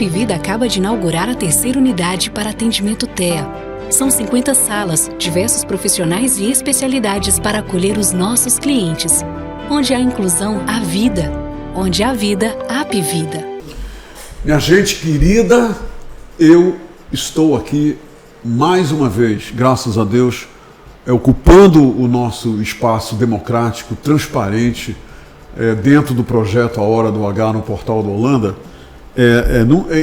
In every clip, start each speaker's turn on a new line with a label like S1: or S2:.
S1: Apvida acaba de inaugurar a terceira unidade para atendimento TEA. São 50 salas, diversos profissionais e especialidades para acolher os nossos clientes. Onde há inclusão, há vida. Onde há vida, há Apvida.
S2: Minha gente querida, eu estou aqui mais uma vez, graças a Deus, ocupando o nosso espaço democrático, transparente, dentro do projeto A Hora do H no Portal do Holanda,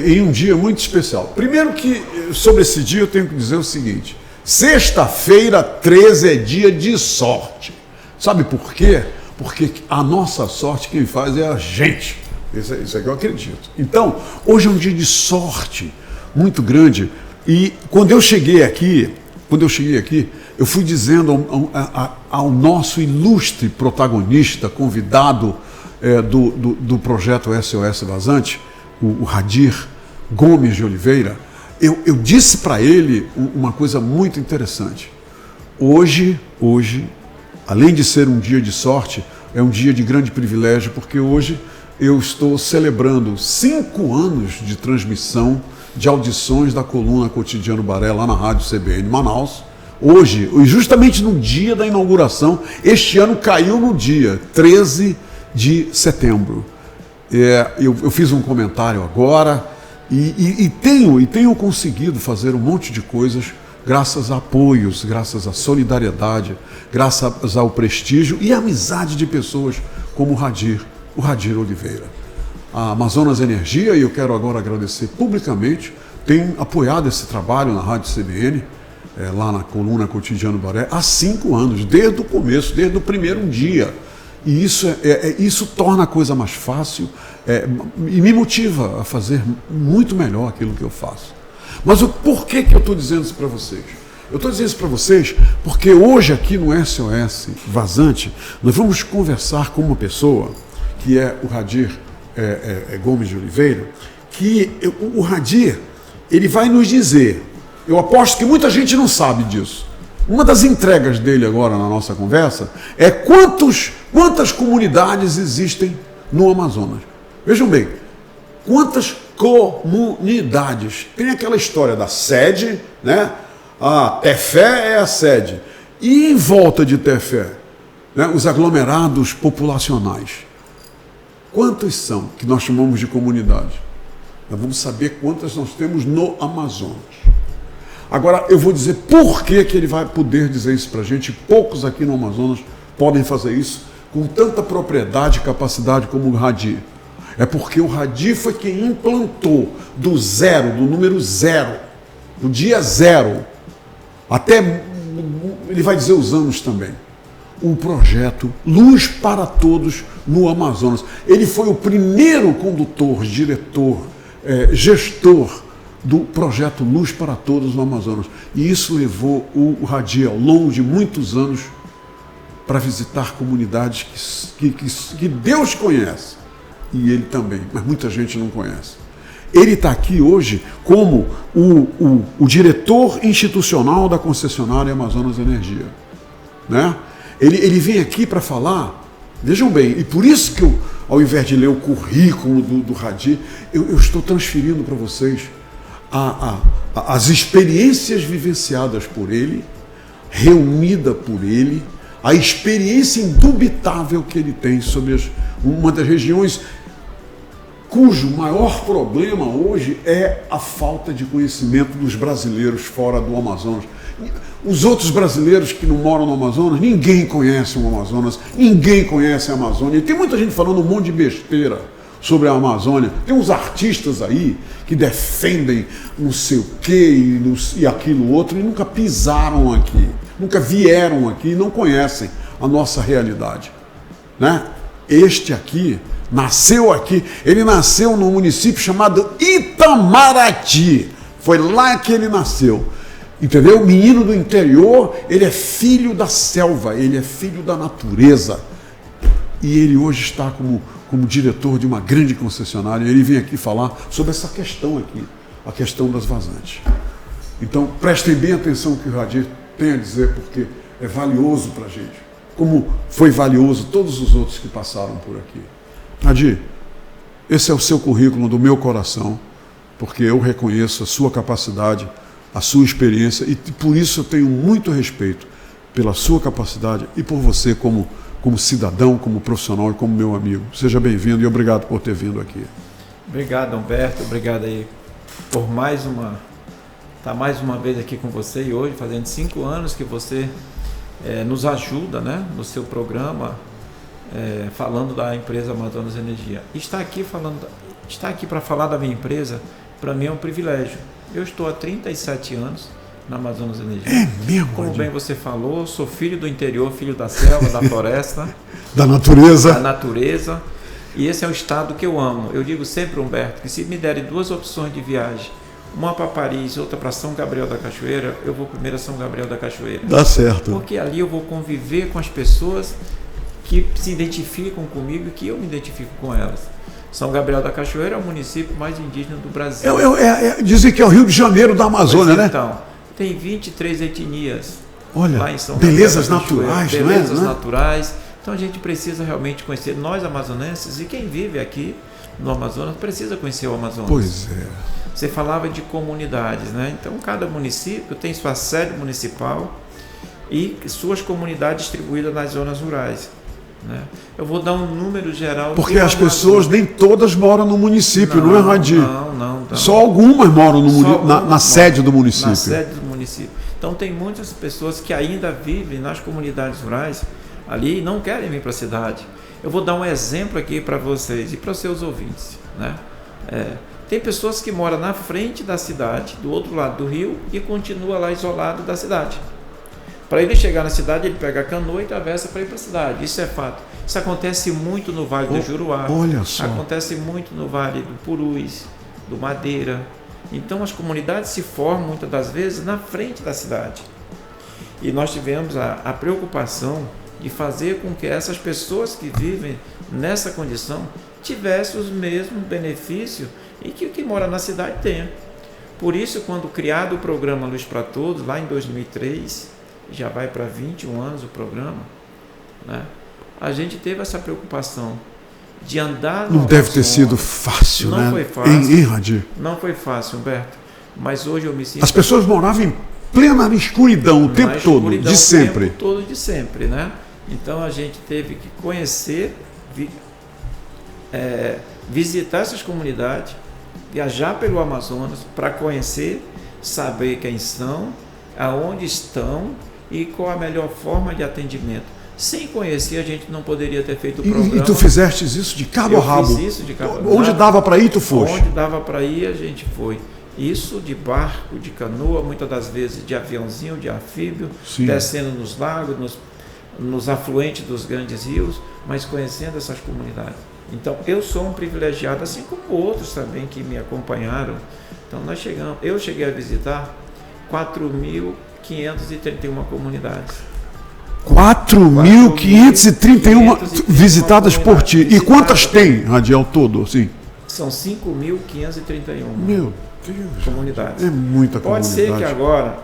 S2: em um dia muito especial. Primeiro que, sobre esse dia, eu tenho que dizer o seguinte: sexta-feira 13 é dia de sorte. Sabe por quê? Porque a nossa sorte quem faz é a gente. Isso é que eu acredito. Então, hoje é um dia de sorte muito grande. E quando eu cheguei aqui, eu fui dizendo ao nosso ilustre protagonista, convidado do projeto SOS Vazante, o Radir Gomes de Oliveira, eu disse para ele uma coisa muito interessante. Hoje, além de ser um dia de sorte, é um dia de grande privilégio, porque hoje eu estou celebrando 5 anos de transmissão de audições da coluna Cotidiano Baré, lá na Rádio CBN Manaus. Hoje, justamente no dia da inauguração, este ano caiu no dia 13 de setembro. Eu fiz um comentário agora e tenho conseguido fazer um monte de coisas graças a apoios, graças à solidariedade, graças ao prestígio e à amizade de pessoas como o Radir Oliveira. A Amazonas Energia, e eu quero agora agradecer publicamente, tem apoiado esse trabalho na Rádio CBN, lá na coluna Cotidiano Baré, há 5 anos, desde o começo, desde o primeiro dia. E isso torna a coisa mais fácil e me motiva a fazer muito melhor aquilo que eu faço. Mas por que eu estou dizendo isso para vocês? Eu estou dizendo isso para vocês porque hoje aqui no SOS Vazante nós vamos conversar com uma pessoa que é o Radir Gomes de Oliveira, que o Radir, ele vai nos dizer, eu aposto que muita gente não sabe disso. Uma das entregas dele agora na nossa conversa é quantas comunidades existem no Amazonas. Vejam bem, quantas comunidades. Tem aquela história da sede, né? A Tefé é a sede. E em volta de Tefé, né? Os aglomerados populacionais. Quantos são que nós chamamos de comunidade? Nós vamos saber quantas nós temos no Amazonas. Agora, eu vou dizer por que ele vai poder dizer isso para a gente. Poucos aqui no Amazonas podem fazer isso com tanta propriedade e capacidade como o Radir. É porque o Radir foi quem implantou do número 0, do dia 0, até, ele vai dizer os anos também, um projeto Luz para Todos no Amazonas. Ele foi o primeiro condutor, diretor, gestor do projeto Luz para Todos no Amazonas. E isso levou o Radir, ao longo de muitos anos, para visitar comunidades que Deus conhece. E ele também, mas muita gente não conhece. Ele está aqui hoje como o diretor institucional da concessionária Amazonas Energia. Né? Ele vem aqui para falar, vejam bem, e por isso que eu, ao invés de ler o currículo do Radir, eu estou transferindo para vocês as experiências vivenciadas por ele, reunida por ele, a experiência indubitável que ele tem sobre uma das regiões cujo maior problema hoje é a falta de conhecimento dos brasileiros fora do Amazonas. Os outros brasileiros que não moram no Amazonas, ninguém conhece o Amazonas, ninguém conhece a Amazônia. E tem muita gente falando um monte de besteira sobre a Amazônia. Tem uns artistas aí que defendem não sei o quê e aquilo outro e nunca pisaram aqui, nunca vieram aqui e não conhecem a nossa realidade. Né? Este aqui nasceu aqui, ele nasceu num município chamado Itamaraty. Foi lá que ele nasceu. Entendeu? Menino do interior, ele é filho da selva, ele é filho da natureza. E ele hoje está como diretor de uma grande concessionária. Ele vem aqui falar sobre essa questão aqui, a questão das vazantes. Então, prestem bem atenção no que o Radir tem a dizer, porque é valioso para a gente, como foi valioso todos os outros que passaram por aqui. Radir, esse é o seu currículo do meu coração. porque eu reconheço a sua capacidade, a sua experiência, e por isso eu tenho muito respeito pela sua capacidade e por você como cidadão, como profissional e como meu amigo. Seja bem-vindo e obrigado por ter vindo aqui.
S3: Obrigado, Humberto. Obrigado aí por estar mais uma vez aqui com você, e hoje fazendo 5 anos que você nos ajuda, né, no seu programa, falando da empresa Amazonas Energia. Estar aqui para falar da minha empresa, para mim é um privilégio. Eu estou há 37 anos na Amazonas Energia.
S2: É mesmo?
S3: Como bem você falou, sou filho do interior, filho da selva, da floresta,
S2: da
S3: natureza. E esse é um estado que eu amo. Eu digo sempre, Humberto, que se me derem 2 opções de viagem, uma para Paris e outra para São Gabriel da Cachoeira, eu vou primeiro a São Gabriel da Cachoeira.
S2: Dá certo.
S3: Porque ali eu vou conviver com as pessoas que se identificam comigo e que eu me identifico com elas. São Gabriel da Cachoeira é o município mais indígena do Brasil.
S2: Dizem que é o Rio de Janeiro da Amazônia, né?
S3: Então, tem 23 etnias.
S2: Olha,
S3: lá em São
S2: belezas naturais, não é?
S3: Belezas naturais. Então a gente precisa realmente conhecer, nós amazonenses, e quem vive aqui no Amazonas precisa conhecer o Amazonas.
S2: Pois é.
S3: Você falava de comunidades, né? Então cada município tem sua sede municipal e suas comunidades distribuídas nas zonas rurais, né? Eu vou dar um número geral.
S2: Porque as pessoas nem todas moram no município, não é, Radi?
S3: Não.
S2: Só algumas moram na sede do município.
S3: Na sede do município. Então tem muitas pessoas que ainda vivem nas comunidades rurais ali e não querem vir para a cidade. Eu vou dar um exemplo aqui para vocês e para os seus ouvintes, né? Tem pessoas que moram na frente da cidade, do outro lado do rio, e continua lá isolado da cidade. Para ele chegar na cidade, ele pega a canoa e atravessa para ir para a cidade. Isso é fato. Isso acontece muito no Vale do Juruá.
S2: Olha só.
S3: Acontece muito no Vale do Purus, do Madeira. Então as comunidades se formam muitas das vezes na frente da cidade. E nós tivemos a preocupação de fazer com que essas pessoas que vivem nessa condição tivessem os mesmos benefícios e que o que mora na cidade tenha. Por isso, quando criado o programa Luz para Todos, lá em 2003, já vai para 21 anos o programa, né? A gente teve essa preocupação de andar...
S2: Não deve ter sido fácil, né?
S3: Não foi fácil.
S2: Radi?
S3: Não foi fácil, Humberto. Mas hoje eu me sinto...
S2: As pessoas moravam em plena escuridão o tempo todo, de sempre.
S3: O tempo todo, de sempre, né? Então a gente teve que conhecer, visitar essas comunidades, viajar pelo Amazonas para conhecer, saber quem são, aonde estão e qual a melhor forma de atendimento. Sem conhecer, a gente não poderia ter feito o programa.
S2: E tu fizeste isso de cabo a rabo?
S3: Eu fiz isso de cabo a rabo.
S2: Onde dava para ir, tu foste?
S3: Onde dava para ir, a gente foi. Isso de barco, de canoa, muitas das vezes de aviãozinho, de anfíbio, sim, descendo nos lagos, nos afluentes dos grandes rios, mas conhecendo essas comunidades. Então, eu sou um privilegiado, assim como outros também que me acompanharam. Então, eu cheguei a visitar 4.531 comunidades.
S2: 4.531 visitadas por ti. E quantas tem, Radiel, todo? Sim.
S3: São 5.531.
S2: Meu Deus.
S3: Comunidades.
S2: É muita
S3: Pode
S2: comunidade.
S3: ser que agora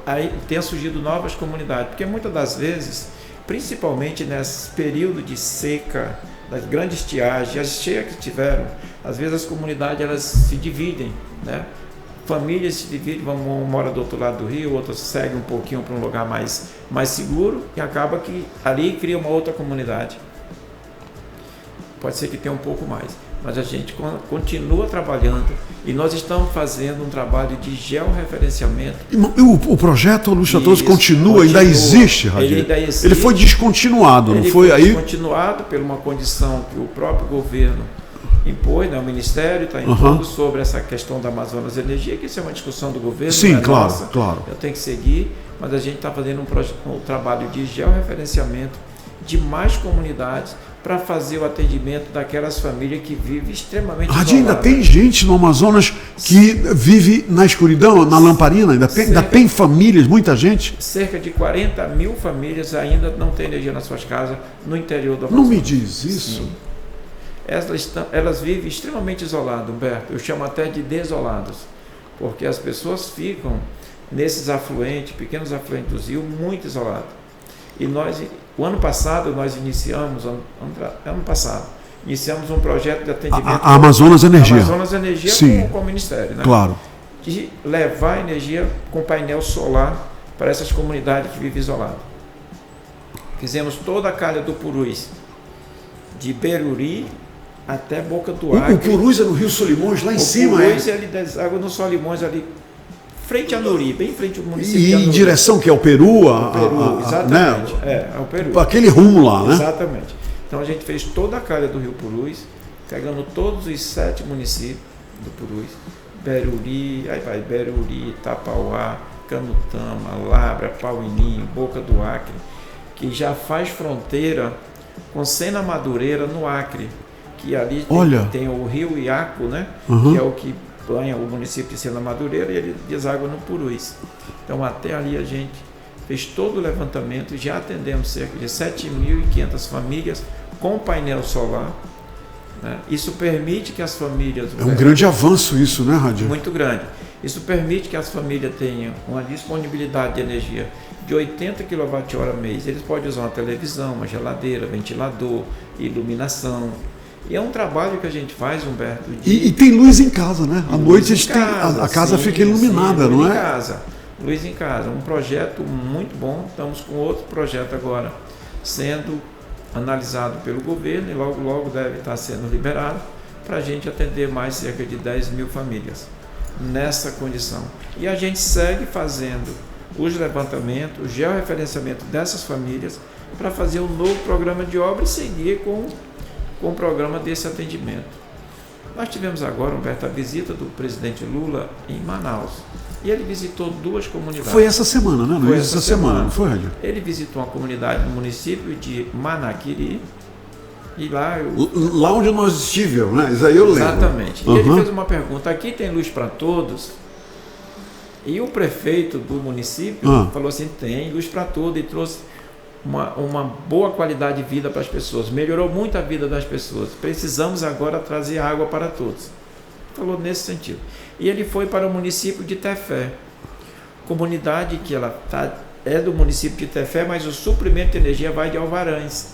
S3: aí tenha surgido novas comunidades, porque muitas das vezes, principalmente nesse período de seca, das grandes estiagens, as cheias que tiveram, às vezes as comunidades elas se dividem, né? Famílias se dividem, um mora do outro lado do rio, outro segue um pouquinho para um lugar mais seguro e acaba que ali cria uma outra comunidade. Pode ser que tenha um pouco mais, mas a gente continua trabalhando e nós estamos fazendo um trabalho de georreferenciamento.
S2: O projeto Luz para Todos continua, ainda existe, Radiel?
S3: Ele ainda existe.
S2: Ele foi descontinuado, não foi?
S3: Ele foi descontinuado por uma condição que o próprio governo impôs, né? O Ministério está impondo sobre essa questão da Amazonas Energia, que isso é uma discussão do governo.
S2: Sim, claro.
S3: Eu tenho que seguir, mas a gente está fazendo um trabalho de georreferenciamento de mais comunidades para fazer o atendimento daquelas famílias que vivem extremamente isoladas.
S2: Ainda tem gente no Amazonas que vive na escuridão, na lamparina? Ainda tem famílias, muita gente?
S3: Cerca de 40 mil famílias ainda não têm energia nas suas casas no interior do Amazonas.
S2: Não me diz isso?
S3: Sim. Elas vivem extremamente isoladas, Humberto. Eu chamo até de desolados, porque as pessoas ficam nesses afluentes, pequenos afluentes do rio, muito isolados. E o ano passado, nós iniciamos, iniciamos um projeto de atendimento.
S2: A Amazonas Energia.
S3: Amazonas Energia. Sim. Com o Ministério, né?
S2: Claro.
S3: De levar energia com painel solar para essas comunidades que vivem isoladas. Fizemos toda a calha do Purus, de Beruri até Boca do Acre.
S2: O Purus é no Rio Solimões, lá em cima,
S3: O Purus ele deságua no Solimões, ali, frente a Nuri, bem frente ao município de
S2: E
S3: Anuri.
S2: em direção que é o Peru?
S3: Exatamente,
S2: né?
S3: é o Peru.
S2: Aquele rumo lá, né?
S3: Exatamente. Então a gente fez toda a calha do Rio Purus, pegando todos os 7 municípios do Purus, Beruri, Tapauá, Canutama, Labra, Pauininho, Boca do Acre, que já faz fronteira com Sena Madureira no Acre, que ali tem o rio Iaco, né? Que é o que banha o município de Sena Madureira, e ele deságua no Purus. Então até ali a gente fez todo o levantamento e já atendemos cerca de 7.500 famílias com painel solar. Né? Isso permite que as famílias...
S2: É um grande avanço isso, né, Radir?
S3: Muito grande. Isso permite que as famílias tenham uma disponibilidade de energia de 80 kWh mês. Eles podem usar uma televisão, uma geladeira, ventilador, iluminação. E é um trabalho que a gente faz, Humberto.
S2: E tem luz em casa, né? À noite a casa fica iluminada, não é?
S3: Luz em casa. Um projeto muito bom. Estamos com outro projeto agora sendo analisado pelo governo e logo deve estar sendo liberado para a gente atender mais cerca de 10 mil famílias nessa condição. E a gente segue fazendo os levantamentos, o georreferenciamento dessas famílias para fazer um novo programa de obra e seguir com o programa desse atendimento. Nós tivemos agora, Humberto, a visita do presidente Lula em Manaus. E ele visitou 2 comunidades.
S2: Foi essa semana, né?
S3: Foi essa semana.
S2: Não foi, Radir?
S3: Ele visitou uma comunidade no município de Manaquiri. E lá
S2: onde nós estivemos, né? Isso aí eu lembro.
S3: Exatamente. E ele fez uma pergunta: aqui tem luz para todos? E o prefeito do município falou assim: tem luz para todos, e trouxe uma boa qualidade de vida para as pessoas. Melhorou muito a vida das pessoas. Precisamos agora trazer água para todos. Falou nesse sentido. E ele foi para o município de Tefé, comunidade que é do município de Tefé, mas o suprimento de energia vai de Alvarães.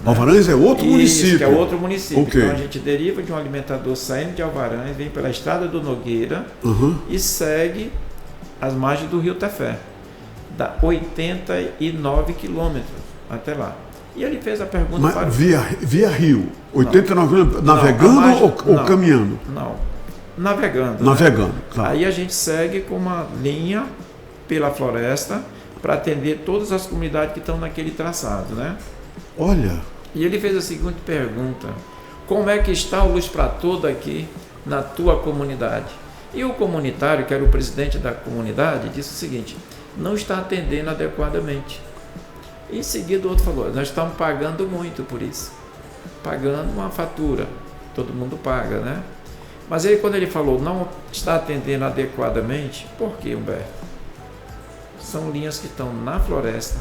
S2: Alvarães é outro município?
S3: Que é outro município.
S2: Okay.
S3: Então a gente deriva de um alimentador saindo de Alvarães, vem pela estrada do Nogueira e segue as margens do rio Tefé. Dá 89 quilômetros até lá. E ele fez a pergunta...
S2: Mas para via rio? 89 quilômetros navegando ou caminhando?
S3: Não, navegando.
S2: Navegando, né? Claro.
S3: Aí a gente segue com uma linha pela floresta para atender todas as comunidades que estão naquele traçado, né?
S2: Olha...
S3: E ele fez a seguinte pergunta: como é que está o Luz para Todo aqui na tua comunidade? E o comunitário, que era o presidente da comunidade, disse o seguinte: não está atendendo adequadamente. Em seguida o outro falou: nós estamos pagando muito por isso. Pagando uma fatura. Todo mundo paga, né? Mas aí quando ele falou não está atendendo adequadamente, por quê, Humberto? São linhas que estão na floresta,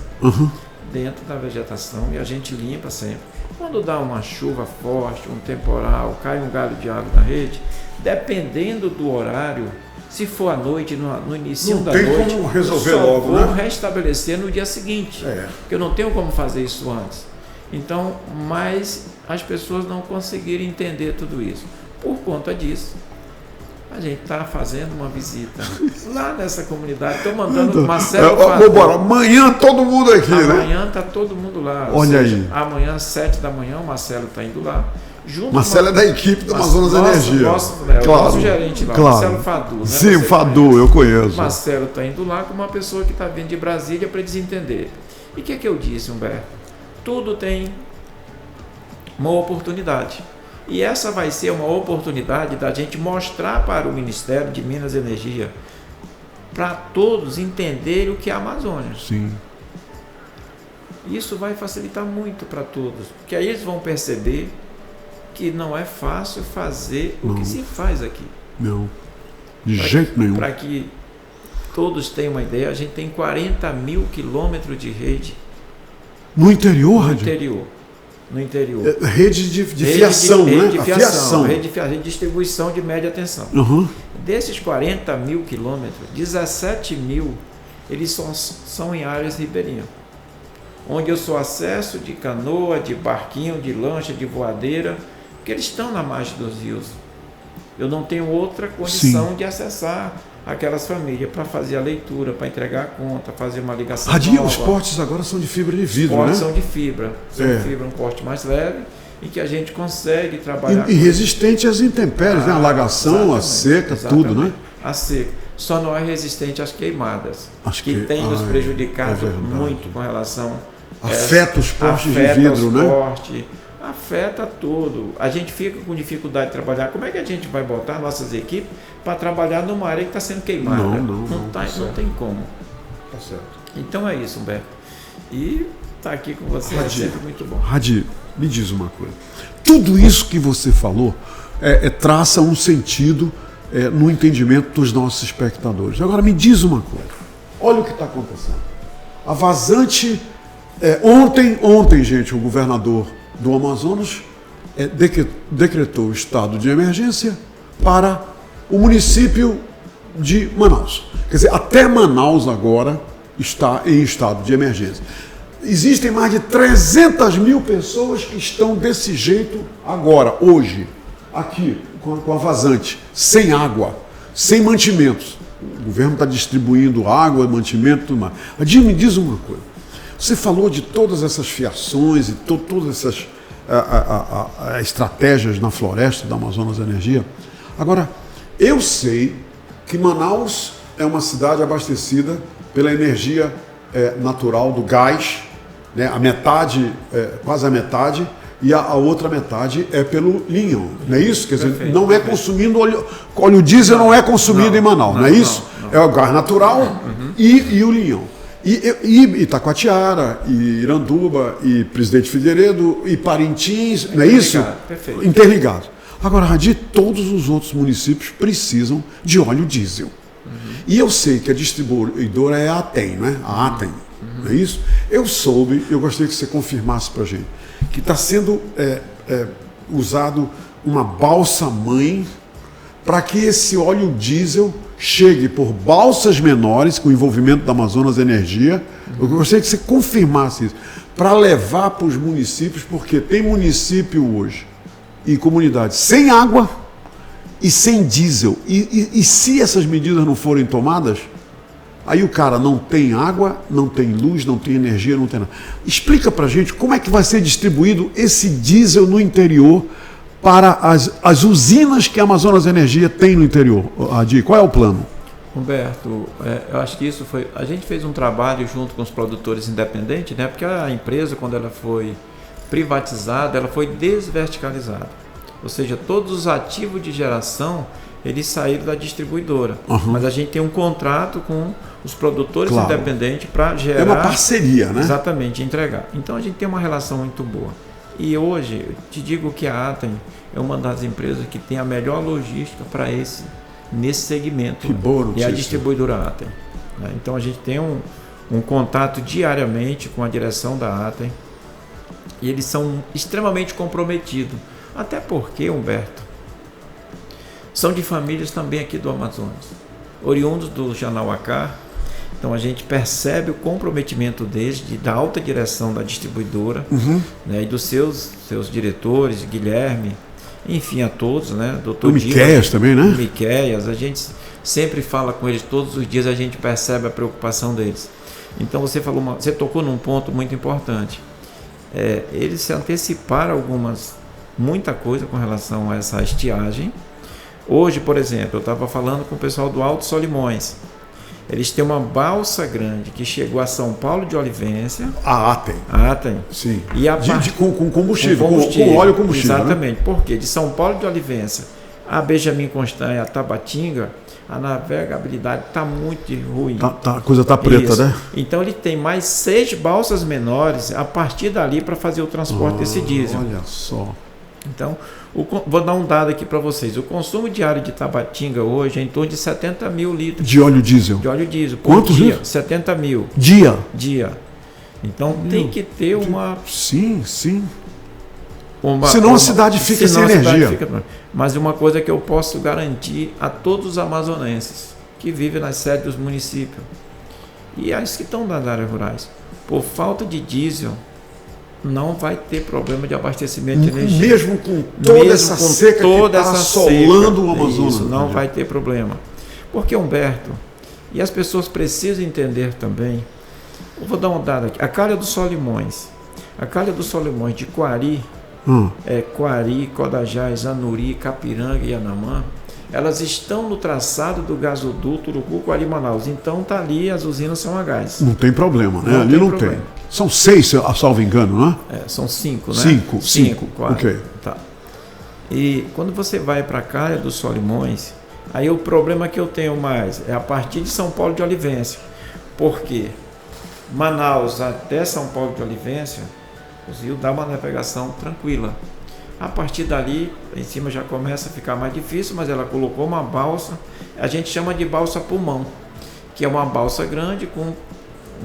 S3: dentro da vegetação, e a gente limpa sempre. Quando dá uma chuva forte, um temporal, cai um galho de água na rede, dependendo do horário, se for à noite, no início da noite,
S2: não tem como resolver
S3: só
S2: logo,
S3: vou
S2: né?
S3: restabelecer no dia seguinte, porque eu não tenho como fazer isso antes. Então, mas as pessoas não conseguiram entender tudo isso. Por conta disso, a gente está fazendo uma visita lá nessa comunidade. Estou mandando o Marcelo Fadu.
S2: Bora, amanhã todo mundo aqui, né?
S3: Amanhã está todo mundo lá.
S2: Olha aí.
S3: Amanhã, às 7 da manhã, o Marcelo está indo lá.
S2: Marcelo é da equipe do Amazonas Energia.
S3: O nosso gerente lá, Marcelo Fadu. Né?
S2: Sim, o Fadu, eu conheço.
S3: Marcelo está indo lá com uma pessoa que está vindo de Brasília para eles entenderem. E o que eu disse, Humberto? Tudo tem uma oportunidade. E essa vai ser uma oportunidade da gente mostrar para o Ministério de Minas e Energia, para todos entenderem o que é a Amazônia.
S2: Sim.
S3: Isso vai facilitar muito para todos, porque aí eles vão perceber que não é fácil fazer o que se faz aqui.
S2: Não, de jeito nenhum.
S3: Para que todos tenham uma ideia, a gente tem 40 mil quilômetros de rede.
S2: No interior, Radir?
S3: No interior.
S2: Rede de fiação, né?
S3: Rede de fiação, rede de distribuição de média tensão. Desses 40 mil quilômetros, 17 mil, eles são em áreas ribeirinhas. onde eu sou acesso de canoa, de barquinho, de lancha, de voadeira, porque eles estão na margem dos rios. Eu não tenho outra condição de acessar aquelas famílias para fazer a leitura, para entregar a conta, fazer uma ligação nova.
S2: Os portes agora são de fibra de vidro, né?
S3: Os portes são de fibra. São de fibra, um porte mais leve e que a gente consegue trabalhar.
S2: E resistente às intempéries, né? A alagação, a seca, tudo, né?
S3: A seca. Só não é resistente às queimadas, que tem nos prejudicado muito com relação...
S2: Afeta os portes de vidro, né?
S3: Afeta tudo. A gente fica com dificuldade de trabalhar. Como é que a gente vai botar nossas equipes para trabalhar numa área que está sendo queimada? Não tem como.
S2: Tá certo.
S3: Então é isso, Humberto. E estar aqui com você é sempre muito bom.
S2: Hadi, me diz uma coisa. Tudo isso que você falou traça um sentido no entendimento dos nossos espectadores. Agora me diz uma coisa. Olha o que está acontecendo. A vazante... Ontem, gente, o governador do Amazonas decretou o estado de emergência para o município de Manaus. Quer dizer, até Manaus agora está em estado de emergência. Existem mais de 300 mil pessoas que estão desse jeito agora, hoje, aqui, com a vazante, sem água, sem mantimentos. O governo está distribuindo água, mantimento, tudo mais. Adir, me diz uma coisa. Você falou de todas essas fiações e todas essas estratégias na floresta da Amazonas Energia. Agora, eu sei que Manaus é uma cidade abastecida pela energia natural do gás, né? A metade, quase a metade, e a outra metade é pelo linho, não é isso? Quer dizer, não é consumindo óleo diesel, não é consumido em Manaus, não é isso? É o gás natural e o linhão. E Itacoatiara, e Iranduba, e Presidente Figueiredo, e Parintins, não é isso?
S3: Perfeito.
S2: Interligados. Agora, Hadi, todos os outros municípios precisam de óleo diesel. E eu sei que a distribuidora é a ATEM, né? A ATEM, não é isso? Eu gostaria que você confirmasse para a gente, que está sendo usado uma balsa-mãe para que esse óleo diesel chegue por balsas menores, com o envolvimento da Amazonas Energia. Eu gostaria que você confirmasse isso, para levar para os municípios, porque tem município hoje e comunidades sem água e sem diesel. E se essas medidas não forem tomadas, aí o cara não tem água, não tem luz, não tem energia, não tem nada. Explica para a gente como é que vai ser distribuído esse diesel no interior para as usinas que a Amazonas Energia tem no interior. Adi, qual é o plano?
S3: Humberto, eu acho que isso foi... A gente fez um trabalho junto com os produtores independentes, né? Porque a empresa, quando ela foi privatizada, ela foi desverticalizada. Ou seja, todos os ativos de geração, eles saíram da distribuidora. Mas a gente tem um contrato com os produtores independentes para gerar... É
S2: uma parceria, né?
S3: Exatamente, entregar. Então a gente tem uma relação muito boa. E hoje, eu te digo que a ATEM é uma das empresas que tem a melhor logística para nesse segmento.
S2: Que boa notícia.
S3: É a distribuidora ATEM. Né? Então a gente tem um contato diariamente com a direção da ATEM e eles são extremamente comprometidos. Até porque, Humberto, são de famílias também aqui do Amazonas, oriundos do Janauacá. Então a gente percebe o comprometimento deles, da alta direção da distribuidora, né, e dos seus diretores, Guilherme, enfim, a todos, né?
S2: Doutor Miqueias também, né?
S3: Miqueias, a gente sempre fala com eles todos os dias, a gente percebe a preocupação deles. Então você tocou num ponto muito importante. Eles se anteciparam muita coisa com relação a essa estiagem. Hoje, por exemplo, eu estava falando com o pessoal do Alto Solimões. Eles têm uma balsa grande que chegou a São Paulo de Olivência.
S2: A ATEM.
S3: A ATEM.
S2: Sim.
S3: E
S2: com combustível, com óleo combustível.
S3: Exatamente.
S2: Né?
S3: Porque de São Paulo de Olivência a Benjamin Constant e a Tabatinga, a navegabilidade está muito ruim.
S2: A coisa está preta, né?
S3: Então ele tem mais 6 balsas menores a partir dali para fazer o transporte desse diesel.
S2: Olha só.
S3: Então, vou dar um dado aqui para vocês. O consumo diário de Tabatinga hoje é em torno de 70 mil litros.
S2: De óleo diesel?
S3: De óleo diesel.
S2: Quantos
S3: dia?
S2: litros?
S3: 70 mil.
S2: Dia.
S3: Então tem que ter uma...
S2: Sim. Senão a cidade fica sem energia.
S3: Mas uma coisa que eu posso garantir a todos os amazonenses que vivem nas sedes dos municípios e as que estão nas áreas rurais. por falta de diesel, não vai ter problema de abastecimento de energia.
S2: Mesmo com toda essa seca que está assolando o Amazonas.
S3: Isso, não vai ter problema. Porque, Humberto, e as pessoas precisam entender também, eu vou dar uma dada aqui, a Calha dos Solimões de Quari, Quari, Codajás, Anuri, Capiranga e Anamã, elas estão no traçado do gasoduto Urucu, Quari, Manaus. Então tá ali, as usinas são a gás.
S2: Não tem problema, né? Ali não tem. São 6, salvo engano, não é?
S3: São 5, né?
S2: 5,
S3: quase.
S2: Ok.
S3: Tá. E quando você vai para a Calha dos Solimões, aí o problema que eu tenho mais é a partir de São Paulo de Olivência. Por quê? Manaus até São Paulo de Olivência, o rio dá uma navegação tranquila. A partir dali, em cima já começa a ficar mais difícil, mas ela colocou uma balsa, a gente chama de balsa pulmão, que é uma balsa grande com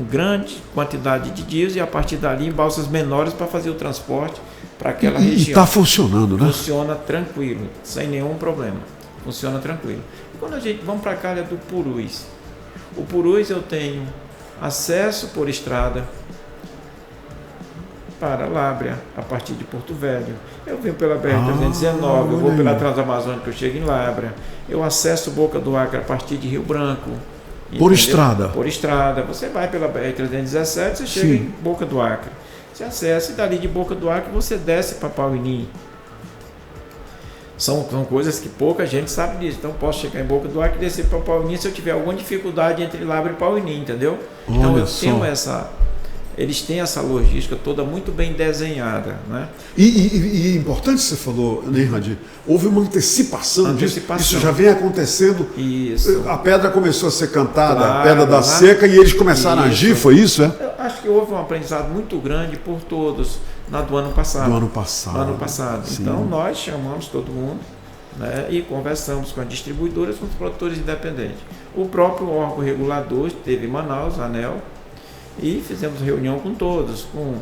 S3: grande quantidade de diesel, e a partir dali em balsas menores para fazer o transporte para aquela região. E
S2: está funcionando, né?
S3: Funciona tranquilo, sem nenhum problema. Funciona tranquilo. E quando a gente vamos para a Calha do Purus, o Purus eu tenho acesso por estrada para Lábrea, a partir de Porto Velho. Eu venho pela BR-319, eu vou pela Transamazônica, eu chego em Lábrea. Eu acesso Boca do Acre a partir de Rio Branco.
S2: Por estrada?
S3: Por estrada. Você vai pela BR-317, você chega em Boca do Acre. Você acessa e dali de Boca do Acre você desce para Pauini. São coisas que pouca gente sabe disso. Então posso chegar em Boca do Acre e descer para Pauini se eu tiver alguma dificuldade entre Lábrea e Pauini, entendeu? Então eu tenho eles têm essa logística toda muito bem desenhada, né?
S2: E importante você falou, né, Radir? Houve uma antecipação disso. Isso já vem acontecendo.
S3: Isso.
S2: A pedra começou a ser cantada, a pedra da seca, e eles começaram a agir, foi isso?
S3: Eu acho que houve um aprendizado muito grande por todos do ano passado.
S2: Do ano passado.
S3: Então nós chamamos todo mundo, né, e conversamos com as distribuidoras, com os produtores independentes. O próprio órgão regulador esteve em Manaus, a ANEEL, e fizemos reunião com todos, com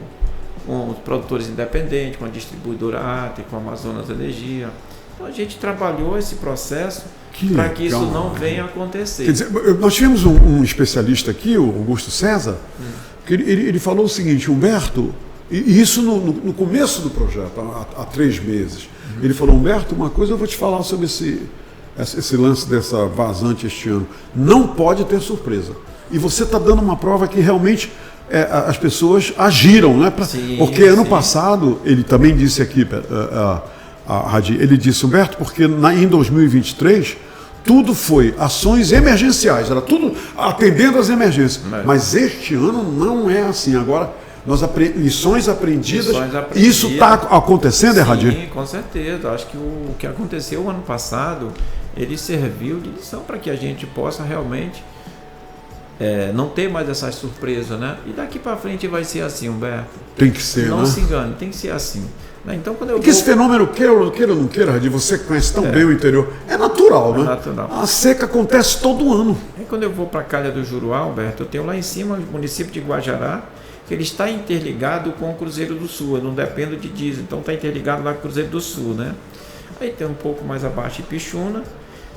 S3: os produtores independentes, com a distribuidora ATA, com a Amazonas Energia. Então a gente trabalhou esse processo para que isso não venha a acontecer.
S2: Quer dizer, nós tivemos um especialista aqui, o Augusto César, que ele falou o seguinte, Humberto, e isso no começo do projeto, há 3 meses, ele falou, Humberto, uma coisa eu vou te falar sobre esse lance dessa vazante este ano. Não pode ter surpresa. E você está dando uma prova que realmente as pessoas agiram, né? Porque ano passado, ele também disse aqui, ele disse, Humberto, porque em 2023, tudo foi ações emergenciais, era tudo atendendo às emergências. Mas este ano não é assim. Agora, lições aprendidas. Isso está acontecendo, Radir?
S3: Sim, com certeza. Acho que o que aconteceu ano passado, ele serviu de lição para que a gente possa realmente não ter mais essas surpresas, né? E daqui para frente vai ser assim, Humberto.
S2: Tem que ser,
S3: não se engane, tem que ser assim. Né? Então, quando eu
S2: esse fenômeno, queira ou não queira, Radir, você conhece tão bem o interior, é natural, né?
S3: Natural.
S2: A seca acontece todo ano.
S3: E quando eu vou para a Calha do Juruá, Humberto, eu tenho lá em cima o município de Guajará, que ele está interligado com o Cruzeiro do Sul, eu não dependo de diesel, então está interligado lá com o Cruzeiro do Sul, né? Aí tem um pouco mais abaixo Ipixuna,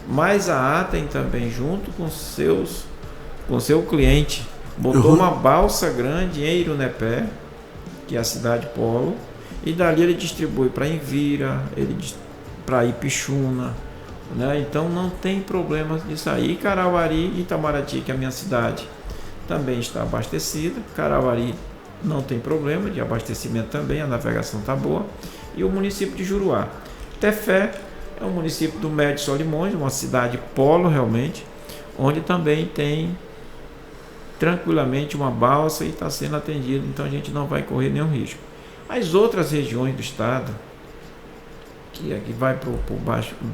S3: mas a ATEM também junto com seu cliente, botou uma balsa grande em Irunepé, que é a cidade polo, e dali ele distribui para Envira, para Ipixuna, né? Então não tem problema disso aí. Carauari e Itamaraty, que é a minha cidade, também está abastecida. Carauari não tem problema de abastecimento também, a navegação está boa. E o município de Juruá. Tefé é um município do Médio Solimões, uma cidade polo realmente, onde também tem tranquilamente uma balsa e está sendo atendido, então a gente não vai correr nenhum risco. As outras regiões do estado, que aqui vai para o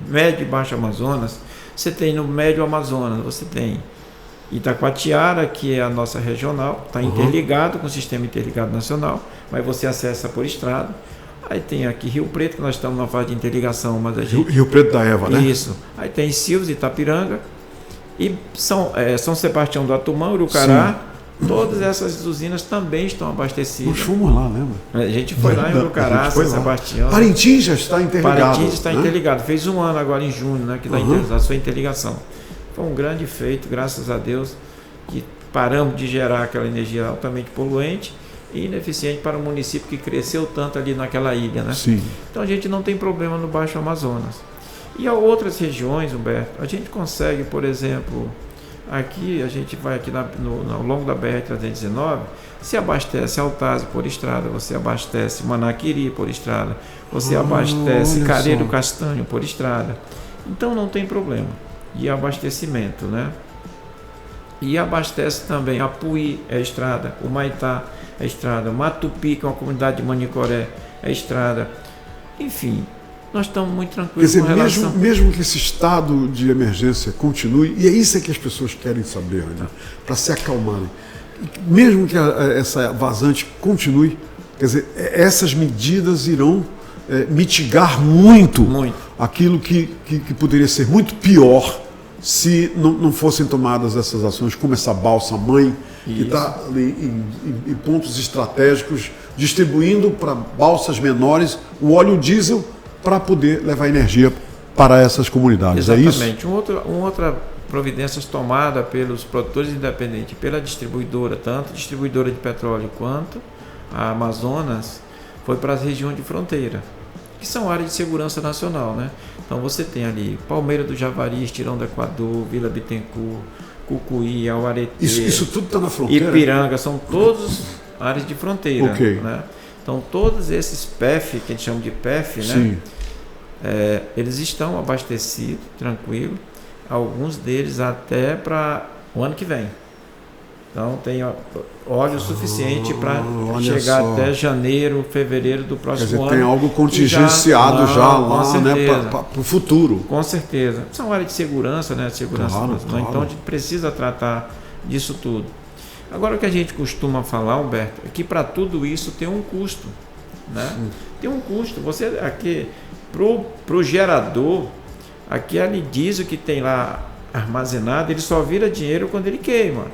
S3: médio e baixo Amazonas, você tem no médio Amazonas, você tem Itacoatiara, que é a nossa regional, está interligado com o sistema interligado nacional, mas você acessa por estrada. Aí tem aqui Rio Preto, que nós estamos na fase de interligação, mas a gente...
S2: Rio Preto da Eva, né?
S3: Isso. Aí tem Silves, Itapiranga, e São Sebastião do Atumã, Urucará. Sim. Todas essas usinas também estão abastecidas.
S2: Nós fomos lá, lembra?
S3: A gente foi lá em Urucará, São Sebastião.
S2: Parintins já está interligado.
S3: Parintins está interligado. Fez um ano agora em junho, né, que da foi interligação. Foi um grande feito, graças a Deus, que paramos de gerar aquela energia altamente poluente e ineficiente para o município que cresceu tanto ali naquela ilha, né?
S2: Sim.
S3: Então a gente não tem problema no Baixo Amazonas. E a outras regiões, Humberto, a gente consegue, por exemplo, aqui a gente vai aqui ao longo da BR-319, se abastece Altazes por estrada, você abastece Manaquiri por estrada, você abastece Careiro Castanho por estrada. Então não tem problema. E abastecimento, né? E abastece também Apuí, é estrada, o Maitá é estrada, Matupi, que é uma comunidade de Manicoré, é estrada. Enfim, nós estamos muito tranquilos.
S2: Quer dizer, mesmo que esse estado de emergência continue, e é isso que as pessoas querem saber, né? Para se acalmarem. Mesmo que essa vazante continue, quer dizer, essas medidas irão mitigar muito aquilo que poderia ser muito pior se não fossem tomadas essas ações, como essa balsa-mãe, que está ali em pontos estratégicos, distribuindo para balsas menores o óleo diesel para poder levar energia para essas comunidades.
S3: Exatamente.
S2: É isso?
S3: Uma outra providências tomadas pelos produtores independentes, pela distribuidora, tanto distribuidora de petróleo quanto a Amazonas, foi para as regiões de fronteira, que são áreas de segurança nacional, né? Então você tem ali Palmeira do Javari, Estirão do Equador, Vila Bittencourt, Cucuí, Auaretê,
S2: isso tudo está na fronteira?
S3: Ipiranga, são todos áreas de fronteira.
S2: Okay.
S3: Né? Então todos esses PEF, que a gente chama de PEF, né? Eles estão abastecidos, tranquilo, alguns deles até para o ano que vem. Então tem óleo suficiente para chegar até janeiro, fevereiro do próximo ano.
S2: Tem algo contingenciado já lá, né, para o futuro.
S3: Com certeza. São áreas de segurança, né? Claro. Então a gente precisa tratar disso tudo. Agora o que a gente costuma falar, Humberto, é que para tudo isso tem um custo, né? Tem um custo. Você aqui pro gerador, aquele diesel que tem lá armazenado, ele só vira dinheiro quando ele queima.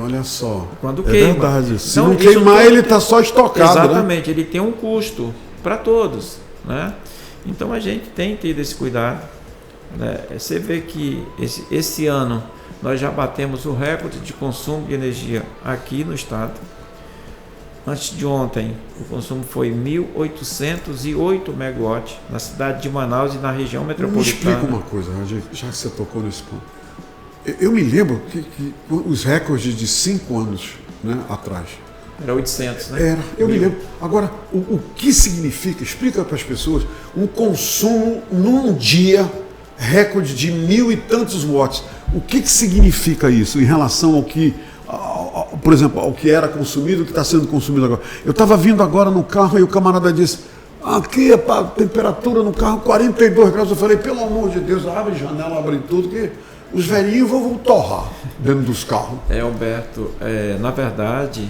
S2: Olha só.
S3: Quando queima.
S2: Verdade. Se então, não queimar, ele está só estocado.
S3: Exatamente,
S2: né?
S3: Ele tem um custo para todos, né? Então a gente tem tido esse cuidado, né? Você vê que esse ano nós já batemos o recorde de consumo de energia aqui no estado. Antes de ontem, o consumo foi 1.808 megawatts na cidade de Manaus e na região metropolitana.
S2: Me explica uma coisa, já que você tocou nesse ponto. Eu me lembro que os recordes de 5 anos, né, atrás.
S3: Era 800, né?
S2: Eu me lembro. Agora, o que significa, explica para as pessoas, um consumo num dia, recorde de 1.000 e tantos watts. O que significa isso em relação ao que, por exemplo, ao que era consumido, o que está sendo consumido agora? Eu estava vindo agora no carro e o camarada disse, aqui a temperatura no carro 42 graus. Eu falei, pelo amor de Deus, abre janela, abre tudo, que os velhinhos vão torrar dentro dos carros.
S3: Humberto, na verdade,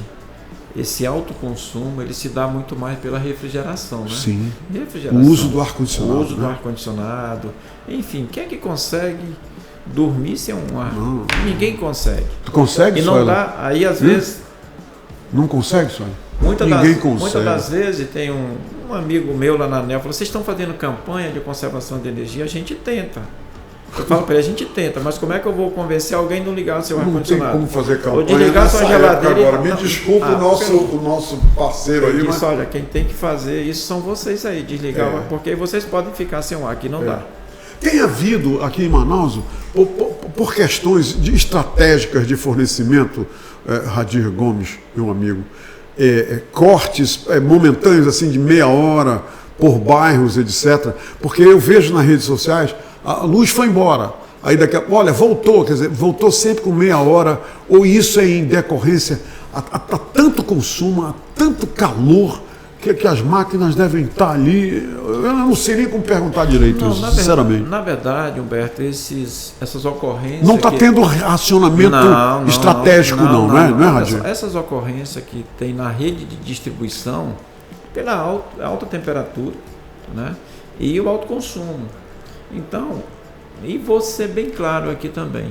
S3: esse alto consumo ele se dá muito mais pela refrigeração, né?
S2: Sim.
S3: Refrigeração,
S2: o uso do ar-condicionado.
S3: O uso do ar-condicionado. Enfim, quem é que consegue dormir sem um ar? Não. Ninguém consegue.
S2: Tu consegue,
S3: E não dá, aí às vezes...
S2: Não consegue, Sônia?
S3: Muitas das vezes tem um amigo meu lá na ANEEL, falou, vocês estão fazendo campanha de conservação de energia? A gente tenta. Eu falo para ele, a gente tenta, mas como é que eu vou convencer alguém a não ligar o seu ar-condicionado?
S2: Não tem como fazer campanha.
S3: Ou desligar sua geladeira.
S2: Agora, me desculpa o nosso parceiro aí, mas...
S3: Olha, quem tem que fazer isso são vocês aí, desligar o ar, porque vocês podem ficar sem o ar, aqui não dá.
S2: Tem havido aqui em Manaus, por questões estratégicas de fornecimento, Radir Gomes, meu amigo, cortes momentâneos assim de meia hora por bairros, etc. Porque eu vejo nas redes sociais, a luz foi embora, aí daqui a pouco, olha, voltou, quer dizer, voltou sempre com meia hora, ou isso é em decorrência a tanto consumo, a tanto calor, que as máquinas devem estar ali. Eu não sei nem como perguntar direito isso, sinceramente.
S3: Na verdade, Humberto, essas ocorrências...
S2: Não está tendo racionamento estratégico, não é, Radir?
S3: Essas ocorrências que tem na rede de distribuição, pela alta temperatura, né, e o alto consumo. Então, e vou ser bem claro aqui também,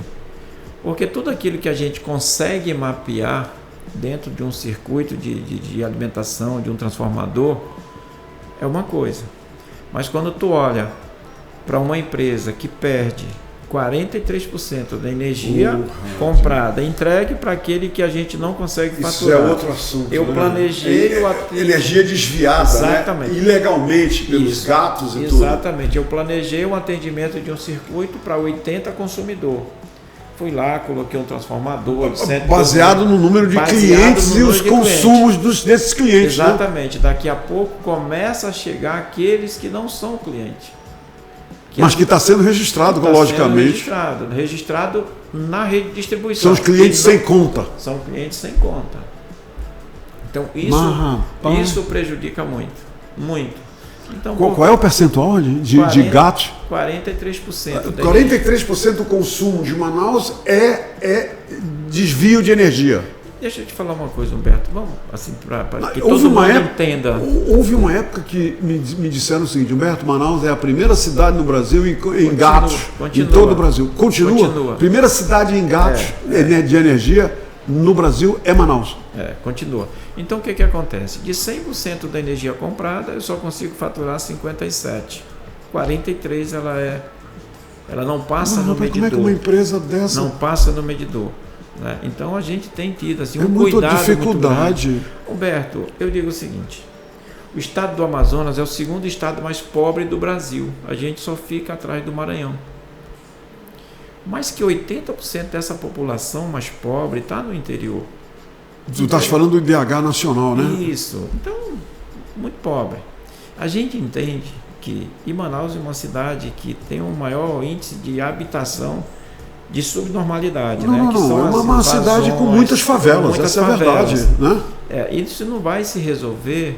S3: porque tudo aquilo que a gente consegue mapear dentro de um circuito de alimentação, de um transformador, é uma coisa. Mas quando tu olha para uma empresa que perde 43% da energia comprada, entregue para aquele que a gente não consegue faturar.
S2: Isso é outro assunto.
S3: Eu planejei...
S2: Energia desviada,
S3: exatamente,
S2: né? Ilegalmente pelos gatos e tudo.
S3: Exatamente. Eu planejei um atendimento de um circuito para 80 consumidor. Fui lá, coloquei um transformador.
S2: Baseado no número de clientes e os consumos desses clientes.
S3: Exatamente. Né? Daqui a pouco começa a chegar aqueles que não são clientes.
S2: Mas que está sendo registrado, logicamente.
S3: Registrado na rede de distribuição.
S2: São os clientes sem conta.
S3: São clientes sem conta. Então isso prejudica muito. Muito. Então,
S2: qual é o percentual de gatos?
S3: 43%.
S2: 43% do consumo de Manaus é desvio de energia.
S3: Deixa eu te falar uma coisa, Humberto. Vamos, assim, para que todo mundo entenda.
S2: Houve uma época que me disseram o seguinte: Humberto, Manaus é a primeira cidade no Brasil em gatos. Em todo o Brasil. Continua. Primeira cidade em gatos de energia no Brasil é Manaus.
S3: Continua. Então o que acontece? De 100% da energia comprada, eu só consigo faturar 57%. 43% ela não passa no medidor.
S2: Como é que uma empresa dessa...
S3: Não passa no medidor. Né? Então a gente tem tido assim, um
S2: muita
S3: cuidado
S2: dificuldade.
S3: Muito grande. Humberto, eu digo o seguinte: o estado do Amazonas é o segundo estado mais pobre do Brasil. A gente só fica atrás do Maranhão. Mas que 80% dessa população mais pobre está no interior.
S2: Tu estás falando do IDH nacional, né?
S3: Isso. Então, muito pobre. A gente entende que Manaus é uma cidade que tem um maior índice de habitação de subnormalidade.
S2: Não,
S3: que são
S2: é uma cidade com muitas favelas, essa é a verdade. Né?
S3: Isso não vai se resolver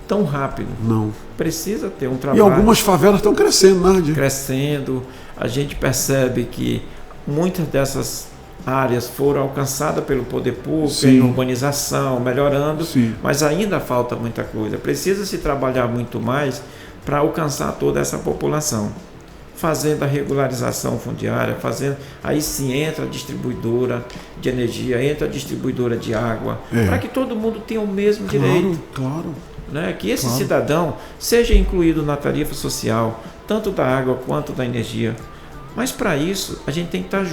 S3: tão rápido.
S2: Não.
S3: Precisa ter um trabalho.
S2: E algumas favelas estão crescendo, né?
S3: Crescendo. A gente percebe que muitas dessas áreas foram alcançadas pelo poder público, em urbanização, melhorando, mas ainda falta muita coisa. Precisa se trabalhar muito mais para alcançar toda essa população. Fazendo a regularização fundiária, aí sim entra a distribuidora de energia, entra a distribuidora de água, para que todo mundo tenha o mesmo direito.
S2: Claro.
S3: Né? Que esse cidadão seja incluído na tarifa social, tanto da água quanto da energia. Mas para isso a gente tem que estar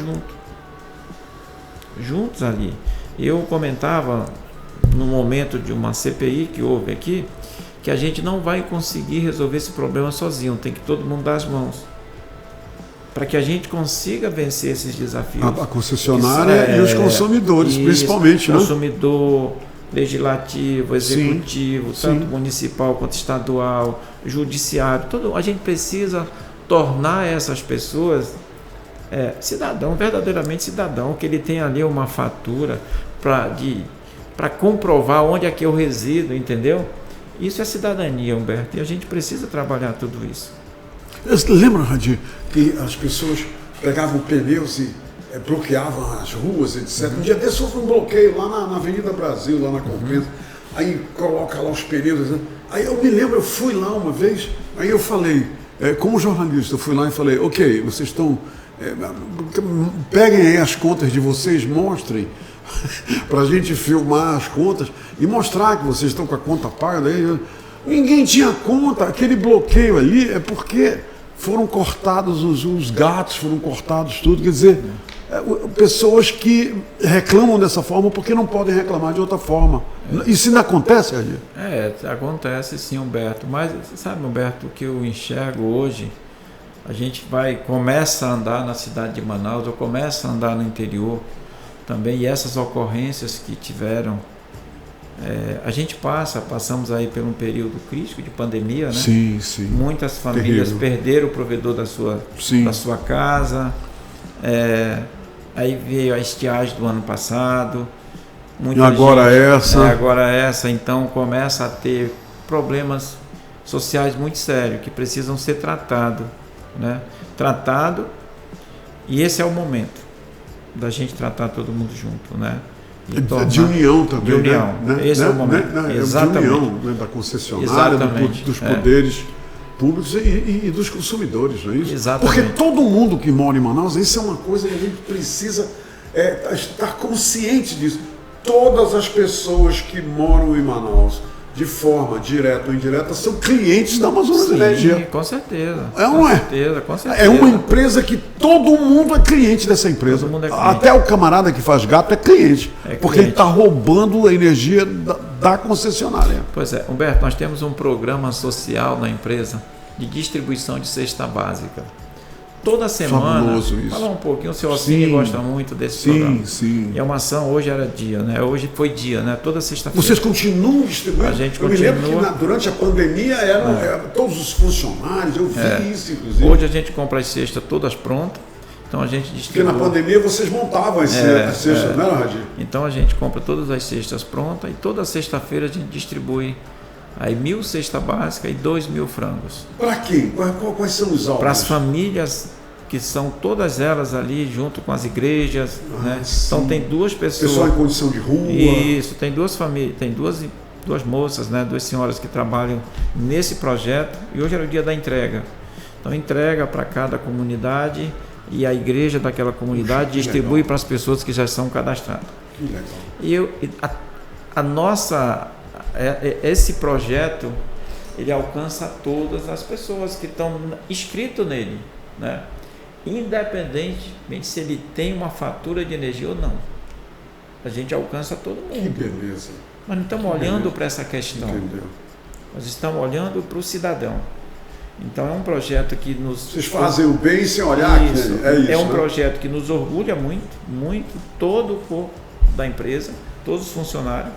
S3: juntos ali. Eu comentava no momento de uma CPI que houve aqui, que a gente não vai conseguir resolver esse problema sozinho, tem que todo mundo dar as mãos, para que a gente consiga vencer esses desafios.
S2: A concessionária e os consumidores, principalmente.
S3: Consumidor, legislativo, executivo, tanto municipal quanto estadual, judiciário, a gente precisa tornar essas pessoas cidadão, verdadeiramente cidadão, que ele tem ali uma fatura para comprovar onde é que eu resido, entendeu? Isso é cidadania, Humberto, e a gente precisa trabalhar tudo isso.
S2: Lembra, Radir, que as pessoas pegavam pneus e bloqueavam as ruas, etc. Um dia desse houve um bloqueio lá na Avenida Brasil, lá na Compensa, aí coloca lá os pneus, né? Aí eu me lembro, eu fui lá uma vez, aí eu falei, como jornalista, eu fui lá e falei, ok, vocês estão... peguem aí as contas de vocês, mostrem para a gente filmar as contas e mostrar que vocês estão com a conta paga. Daí, ninguém tinha conta, aquele bloqueio ali é porque foram cortados os gatos, foram cortados tudo, quer dizer, pessoas que reclamam dessa forma porque não podem reclamar de outra forma. Isso ainda acontece, Radir?
S3: Acontece sim, Humberto, mas sabe, Humberto, o que eu enxergo hoje, a gente começa a andar na cidade de Manaus, ou começa a andar no interior também, e essas ocorrências que tiveram, a gente passamos aí por um período crítico de pandemia, né?
S2: Sim.
S3: Muitas famílias perderam o provedor da sua casa, aí veio a estiagem do ano passado, agora essa, então começa a ter problemas sociais muito sérios, que precisam ser tratados, né? E esse é o momento da gente tratar todo mundo junto, né?
S2: De união também.
S3: De união.
S2: Né?
S3: Esse é o momento. Exatamente.
S2: De união, né? Da concessionária, dos poderes públicos e dos consumidores, não é isso?
S3: Exatamente.
S2: Porque todo mundo que mora em Manaus, isso é uma coisa que a gente precisa estar consciente disso. Todas as pessoas que moram em Manaus, de forma direta ou indireta, são clientes da Amazonas Energia.
S3: Com certeza.
S2: Não é?
S3: Com certeza.
S2: É uma empresa que todo mundo é cliente dessa empresa.
S3: Todo mundo é cliente.
S2: Até o camarada que faz gato é cliente. Porque ele está roubando a energia da concessionária.
S3: Pois é, Humberto, nós temos um programa social na empresa de distribuição de cesta básica. Toda semana,
S2: fabuloso isso.
S3: Fala um pouquinho, o seu Alcine gosta muito desse programa.
S2: Sim.
S3: E é uma ação, hoje era dia, né? Hoje foi dia, né? Toda sexta-feira.
S2: Vocês continuam distribuindo?
S3: A gente
S2: eu
S3: continua.
S2: me lembro que durante a pandemia eram todos os funcionários, eu vi isso inclusive.
S3: Hoje a gente compra as cestas todas prontas, então a gente distribui.
S2: Porque na pandemia vocês montavam as cestas, né, Radir?
S3: Então a gente compra todas as cestas prontas e toda sexta-feira a gente distribui aí 1.000 cestas básicas e 2.000 frangos.
S2: Para quem? Quais são os alvos?
S3: Para as famílias, que são todas elas ali junto com as igrejas, né? Então tem duas pessoas.
S2: Pessoal em condição de rua.
S3: Isso, tem duas famílias, tem duas moças, né? 2 senhoras que trabalham nesse projeto e hoje era o dia da entrega. Então entrega para cada comunidade e a igreja daquela comunidade distribui para as pessoas que já são cadastradas.
S2: Que legal.
S3: E a nossa, esse projeto, ele alcança todas as pessoas que estão inscritas nele, né? Independentemente se ele tem uma fatura de energia ou não. A gente alcança todo mundo.
S2: Que beleza.
S3: Mas não estamos olhando para essa questão.
S2: Entendeu?
S3: Nós estamos olhando para o cidadão. Então é um projeto que nos...
S2: Vocês fazem o bem sem olhar.
S3: Isso.
S2: É
S3: um projeto que nos orgulha muito, todo o corpo da empresa, todos os funcionários.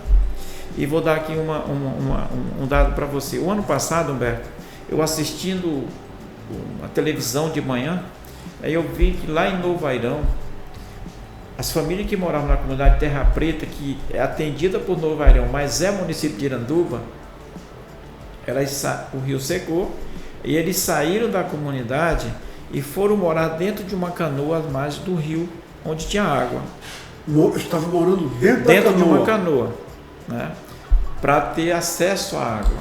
S3: E vou dar aqui um dado para você. O ano passado, Humberto, eu assistindo a televisão de manhã, aí eu vi que lá em Novo Airão, as famílias que moravam na comunidade Terra Preta, que é atendida por Novo Airão, mas é município de Iranduba, o rio secou, e eles saíram da comunidade e foram morar dentro de uma canoa às margens do rio, onde tinha água.
S2: Estavam morando dentro
S3: de uma canoa, né? Para ter acesso à água.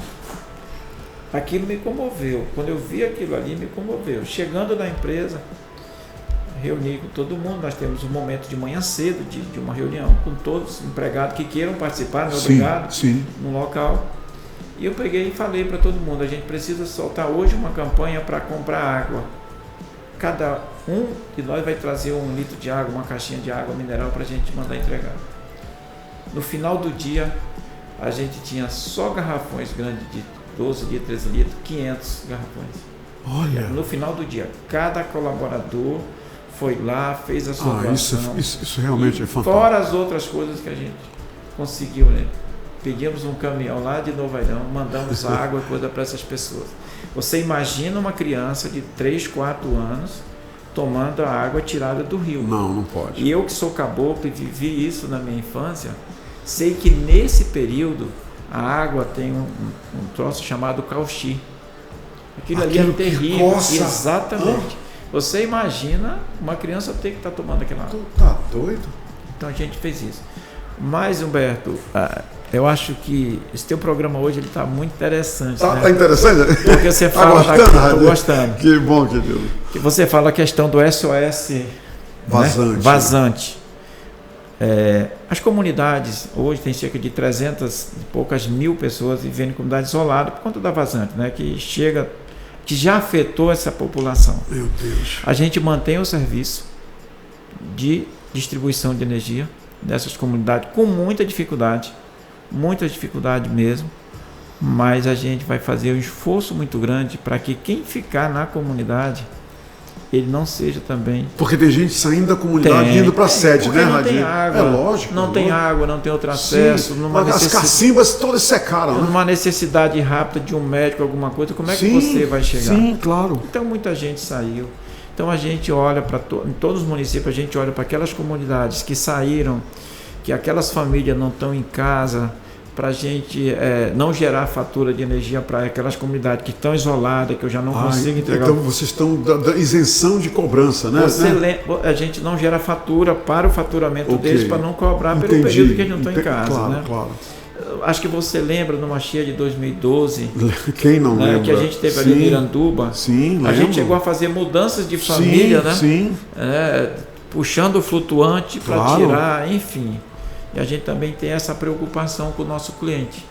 S3: Aquilo me comoveu. Quando eu vi aquilo ali, me comoveu. Chegando na empresa, reuni com todo mundo. Nós temos um momento de manhã cedo de uma reunião com todos os empregados que queiram participar, né? Obrigado, no local. E eu peguei e falei para todo mundo: a gente precisa soltar hoje uma campanha para comprar água. Cada um de nós vai trazer 1 litro de água, uma caixinha de água mineral para a gente mandar entregar. No final do dia, a gente tinha só garrafões grandes de 12 litros, 13 litros, 500 garrafões.
S2: Olha!
S3: No final do dia, cada colaborador foi lá, fez a sua doação.
S2: Isso realmente é fantástico.
S3: Fora as outras coisas que a gente conseguiu, né? Pedimos um caminhão lá de Novo Airão, mandamos água e coisa para essas pessoas. Você imagina uma criança de 3, 4 anos tomando a água tirada do rio.
S2: Não pode.
S3: E eu que sou caboclo e vivi isso na minha infância, sei que nesse período a água tem um troço chamado cauchi. Aquilo ali é terrível. Exatamente. Você imagina uma criança ter que estar tomando aquela água.
S2: Tu tá doido?
S3: Então a gente fez isso. Mas, Humberto, eu acho que esse teu programa hoje ele está muito interessante. Né?
S2: Tá interessante?
S3: Porque você fala
S2: estou
S3: gostando.
S2: Que bom, querido.
S3: Que você fala a questão do SOS vazante. As comunidades, hoje tem cerca de 300 e poucas mil pessoas vivendo em comunidade isolada por conta da vazante, né? Que já afetou essa população.
S2: Meu Deus.
S3: A gente mantém o serviço de distribuição de energia dessas comunidades com muita dificuldade mesmo, mas a gente vai fazer um esforço muito grande para que quem ficar na comunidade ele não seja também...
S2: Porque tem gente saindo da comunidade indo para a sede, né,
S3: Radir? Não tem água.
S2: É lógico.
S3: Não tem água, não tem outro acesso.
S2: As cacimbas todas secaram.
S3: Numa necessidade rápida de um médico, alguma coisa, como é que você vai chegar?
S2: Sim, claro.
S3: Então muita gente saiu. Então a gente olha para em todos os municípios, a gente olha para aquelas comunidades que saíram, que aquelas famílias não estão em casa, para a gente não gerar fatura de energia para aquelas comunidades que estão isoladas, que eu já não consigo entregar.
S2: Então vocês estão da isenção de cobrança, né?
S3: A gente não gera fatura para o faturamento deles, para não cobrar pelo período que eles não estão em casa.
S2: Claro,
S3: né?
S2: claro.
S3: Acho que você lembra numa cheia de 2012,
S2: quem não lembra?
S3: Que a gente teve ali em Iranduba.
S2: Sim, lembro.
S3: A gente chegou a fazer mudanças de família, né?
S2: Sim.
S3: Puxando o flutuante para tirar, enfim. E a gente também tem essa preocupação com o nosso cliente.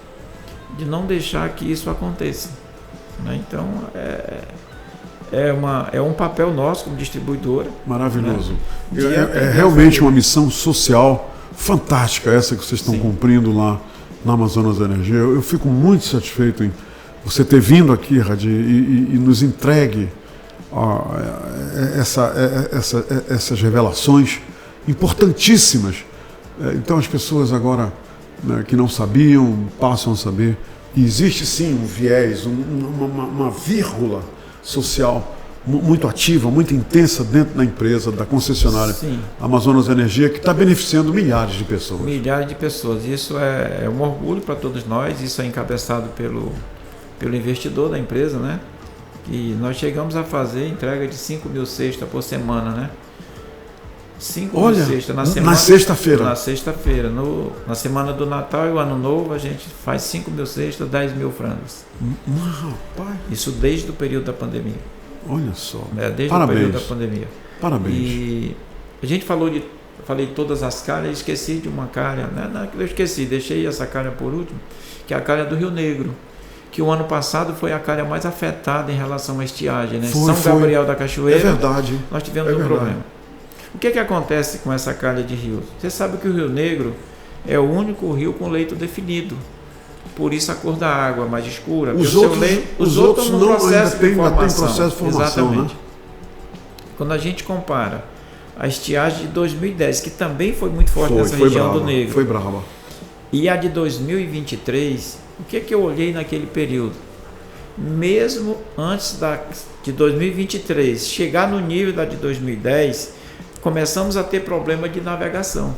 S3: de não deixar que isso aconteça, né? Então, é um papel nosso como distribuidora.
S2: Maravilhoso.
S3: Né?
S2: É realmente uma missão social fantástica essa que vocês estão
S3: Sim.
S2: cumprindo lá na Amazonas Energia. Eu fico muito satisfeito em você ter vindo aqui, Radir, e nos entregue essas revelações importantíssimas. Então as pessoas agora, né, que não sabiam, passam a saber. E existe sim um viés, uma vírgula social muito ativa, muito intensa dentro da empresa, da concessionária
S3: Sim.
S2: Amazonas Energia, que está beneficiando milhares de pessoas.
S3: Milhares de pessoas. Isso é um orgulho para todos nós. Isso é encabeçado pelo investidor da empresa, né? E nós chegamos a fazer entrega de 5.000 cestas por semana, né? 5.000 cestas na semana.
S2: Na sexta-feira.
S3: Na sexta-feira. Na semana do Natal e o Ano Novo, a gente faz 5.000 cestas, 10.000 frangos.
S2: Rapaz.
S3: Isso desde o período da pandemia.
S2: Olha só.
S3: Desde
S2: Parabéns.
S3: o período da pandemia.
S2: Parabéns.
S3: E a gente falei de todas as calhas, esqueci de uma calha, né? Não, eu esqueci, deixei essa calha por último, que é a calha do Rio Negro, que o ano passado foi a calha mais afetada em relação à estiagem, né? São Gabriel da Cachoeira.
S2: É verdade.
S3: Nós tivemos um problema. O que acontece com essa calha de rios? Você sabe que o Rio Negro é o único rio com leito definido. Por isso a cor da água mais escura.
S2: Os outros não, ainda tem processo de formação.
S3: Exatamente.
S2: Né?
S3: Quando a gente compara a estiagem de 2010, que também foi muito forte nessa região do Negro.
S2: Foi brava.
S3: E a de 2023, o que eu olhei naquele período? Mesmo antes de 2023 chegar no nível da de 2010, começamos a ter problema de navegação.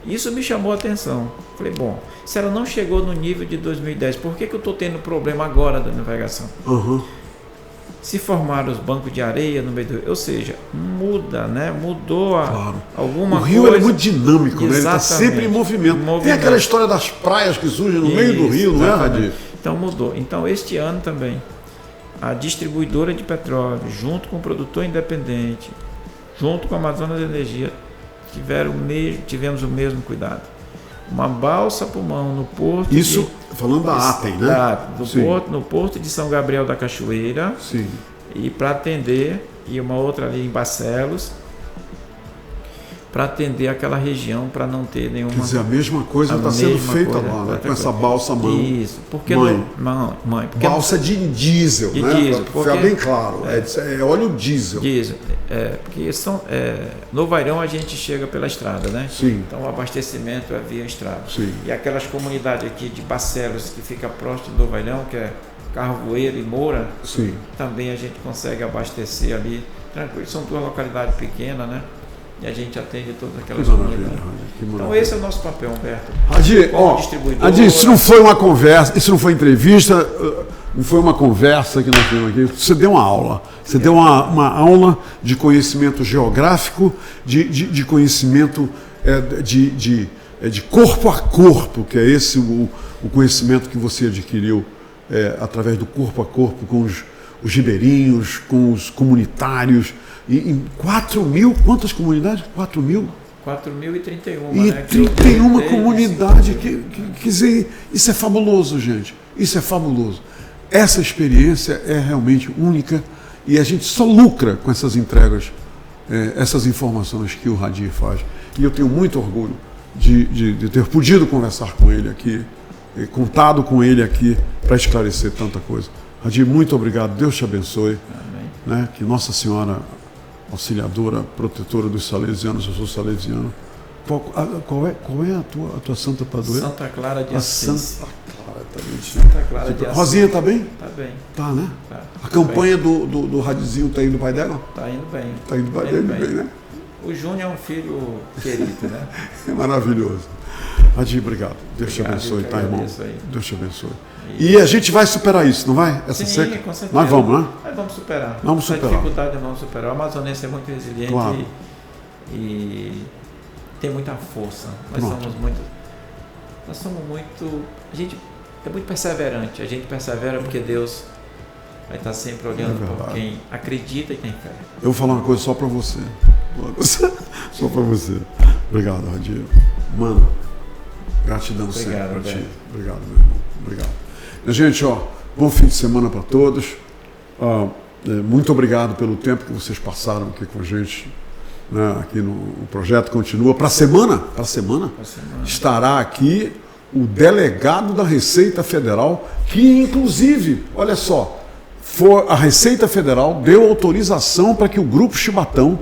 S3: Isso me chamou a atenção. Falei, bom, se ela não chegou no nível de 2010, por que eu estou tendo problema agora da navegação?
S2: Uhum.
S3: Se formaram os bancos de areia no meio do rio, ou seja, muda, né? Mudou alguma coisa.
S2: O rio é muito dinâmico, né? Ele está
S3: Exatamente.
S2: sempre em movimento. Tem aquela história das praias que surgem no meio do rio, não é, Radir?
S3: Então mudou. Então este ano também, a distribuidora de petróleo, junto com o produtor independente, junto com a Amazonas Energia, tivemos o mesmo cuidado. Uma balsa pulmão no porto.
S2: Isso falando da ATEM, né?
S3: No porto de São Gabriel da Cachoeira.
S2: Sim.
S3: E para atender, e uma outra ali em Barcelos, para atender aquela região, para não ter nenhuma.
S2: Quer dizer, a mesma coisa está sendo feita lá, né? Com essa balsa mãe.
S3: Isso, porque mãe.
S2: Balsa de diesel, né?
S3: Diesel,
S2: para ficar bem claro. É óleo diesel.
S3: Diesel. Porque no Vairão a gente chega pela estrada, né?
S2: Sim.
S3: Então o abastecimento é via estrada.
S2: Sim.
S3: E aquelas comunidades aqui de Barcelos, que fica próximo do Vairão, que é Carvoeiro e Moura,
S2: sim, também
S3: a gente consegue abastecer ali tranquilo. São duas localidades pequenas, né? E a gente atende todas aquelas comunidades. Então esse é o nosso papel, Humberto.
S2: Radir, isso não foi uma conversa, isso não foi entrevista, não foi uma conversa que nós temos aqui. Você deu uma aula. Você deu uma aula de conhecimento geográfico, de conhecimento de corpo a corpo, que é esse o conhecimento que você adquiriu através do corpo a corpo com os ribeirinhos, com os comunitários. Em 4.000, quantas comunidades? 4.000?
S3: 4.031,
S2: e
S3: né?
S2: 31 comunidades. Quer dizer, isso é fabuloso, gente. Isso é fabuloso. Essa experiência é realmente única e a gente só lucra com essas entregas, essas informações que o Radir faz. E eu tenho muito orgulho de ter podido conversar com ele aqui, contado com ele aqui para esclarecer tanta coisa. Radir, muito obrigado. Deus te abençoe.
S3: Amém.
S2: Né? Que Nossa Senhora Auxiliadora, protetora dos salesianos, eu sou salesiano. Qual é a tua santa padroeira?
S3: Santa Clara de Assis.
S2: Santa Clara também.
S3: Santa Clara de Assis.
S2: Rosinha está bem?
S3: Está bem.
S2: Tá, né?
S3: Tá.
S2: A campanha do Radizinho está indo pai dela?
S3: Está indo bem.
S2: Está indo pai dele bem, né?
S3: O Júnior é um filho querido, né?
S2: É maravilhoso. Radir, obrigado. Deus te abençoe, tá, irmão? Deus te abençoe.
S3: E
S2: a gente vai superar isso, não vai? Essa
S3: sim,
S2: seca?
S3: Com certeza.
S2: Nós vamos, né?
S3: Nós vamos superar.
S2: Vamos superar.
S3: A dificuldade nós vamos superar. O amazonense é muito resiliente, claro, e tem muita força. Nós somos muito. A gente é muito perseverante. A gente persevera porque Deus vai estar sempre olhando por quem acredita e tem fé.
S2: Eu vou falar uma coisa só para você. Só para você. Obrigado, Radir. Mano, Gratidão sempre
S3: Obrigado,
S2: para ti. Obrigado, meu irmão. Obrigado. Gente, bom fim de semana para todos. Muito obrigado pelo tempo que vocês passaram aqui com a gente, né, aqui no projeto. Continua. Para a semana estará aqui o delegado da Receita Federal, que inclusive, olha só, a Receita Federal deu autorização para que o Grupo Chibatão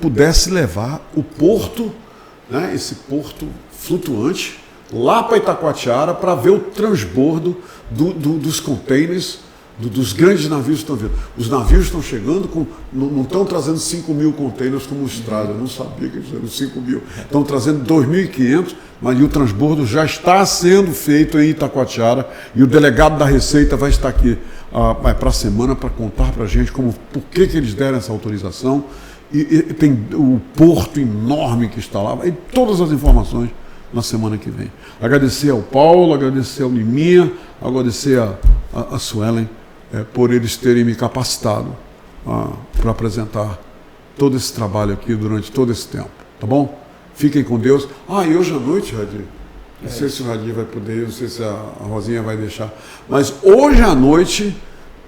S2: pudesse levar o porto, né, esse porto flutuante, lá para Itacoatiara, para ver o transbordo dos containers, dos grandes navios que estão vindo. Os navios estão chegando, não estão trazendo 5.000 containers como os trazem, eu não sabia que eles eram 5.000. Estão trazendo 2.500, mas o transbordo já está sendo feito em Itacoatiara, e o delegado da Receita vai estar aqui para a semana para contar para a gente por que eles deram essa autorização, e tem o porto enorme que está lá, e todas as informações na semana que vem. Agradecer ao Paulo, agradecer ao Liminha, agradecer a Suelen por eles terem me capacitado para apresentar todo esse trabalho aqui durante todo esse tempo, tá bom? Fiquem com Deus. E hoje à noite, Radir, não sei se o Radir vai poder, não sei se a Rosinha vai deixar, mas hoje à noite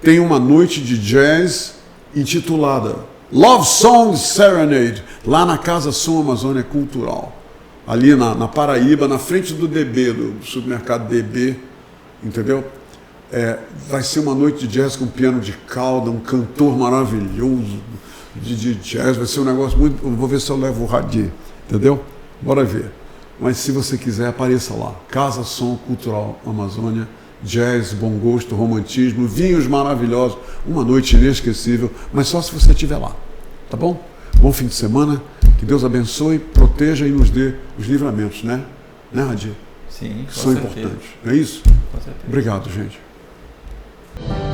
S2: tem uma noite de jazz intitulada Love Song Serenade, lá na Casa Som Amazônia Cultural, ali na Paraíba, na frente do DB, do supermercado DB, entendeu? Vai ser uma noite de jazz com piano de cauda, um cantor maravilhoso de jazz, vai ser um negócio muito... Vou ver se eu levo o Radir, entendeu? Bora ver. Mas se você quiser, apareça lá. Casa Som Cultural Amazônia, jazz, bom gosto, romantismo, vinhos maravilhosos, uma noite inesquecível, mas só se você estiver lá, tá bom? Bom fim de semana, que Deus abençoe, proteja e nos dê os livramentos, né? Né, Radir?
S3: Sim,
S2: que são importantes, não é isso?
S3: Com certeza.
S2: Obrigado, gente.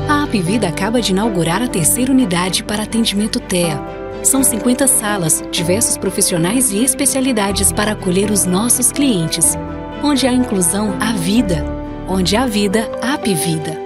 S1: A Apvida acaba de inaugurar a 3ª unidade para atendimento TEA. São 50 salas, diversos profissionais e especialidades para acolher os nossos clientes. Onde há inclusão, há vida. Onde há vida, há Apvida.